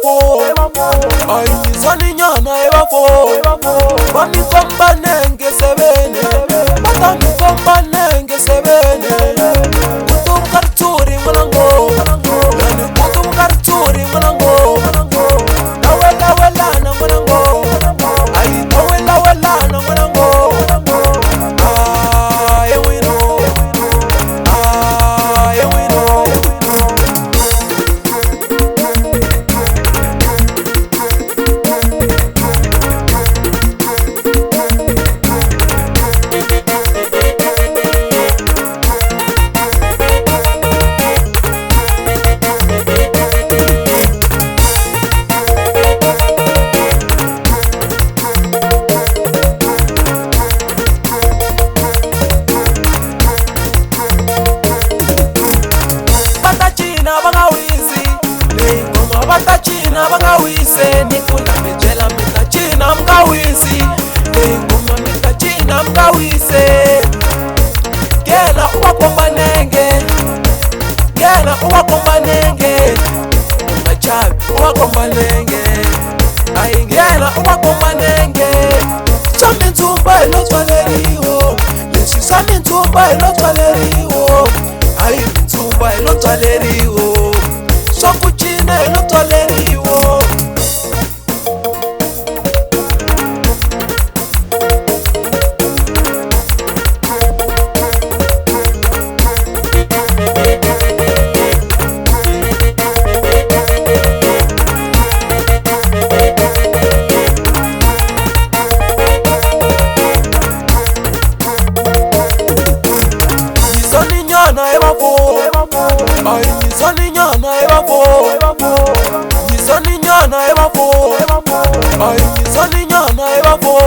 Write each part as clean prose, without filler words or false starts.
ebafo ay mizani nyana ebafo bami komba nenge sebene batami komba nenge sebene kutum karturi mlango yani kutum karturi mlango nawela wela na mlango ay nawela wela na mlango batachina bangawise nikula mejela mitachina mkawisi ngoma mitachina mkawise gela uwakomba nenge machabi uwakomba nenge ay gela uwakomba nenge sami ntumba ilotwaleriwo lesi sami ntumba ilotwaleriwo ay ntumba ilotwaleriwo sokuchina ilotwaleriwo ay mizani nyana ebafo mizani nyana ebafo ay mizani nyana ebafo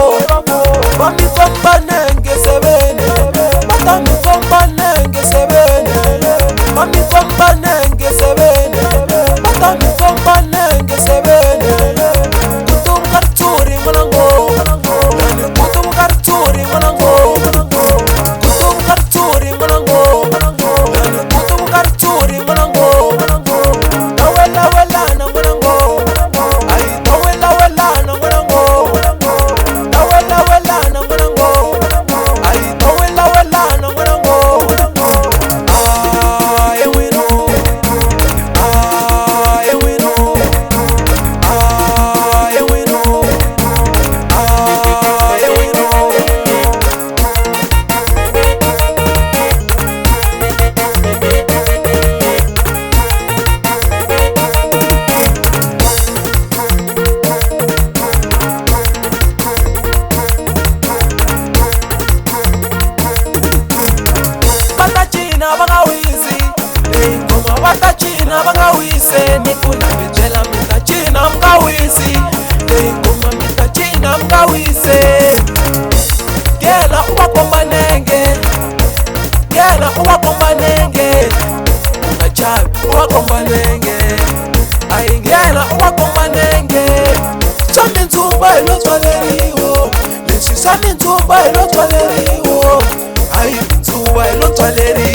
bami komba nenge sebene batami komba nenge sebene bami komba nenge sebene batami komba nenge sebene kutum karturi mlango yani kutum karturi mlango kutum karturi mlango yani kutum karturi mlango nawela wela na mlango ay nawela wela na mlango nawela wela na mlango ay nawela wela na mlango ewino ewino ewino ewino batachina bangawise nikula mejela mitachina mkawisi ngoma mitachina mkawise gela uwakomba nenge machabi uwakomba nenge ay gela uwakomba nenge sami ntumba ilotwaleriwo lesi sami ntumba ilotwaleriwo ay ntumba ilotwaleriwo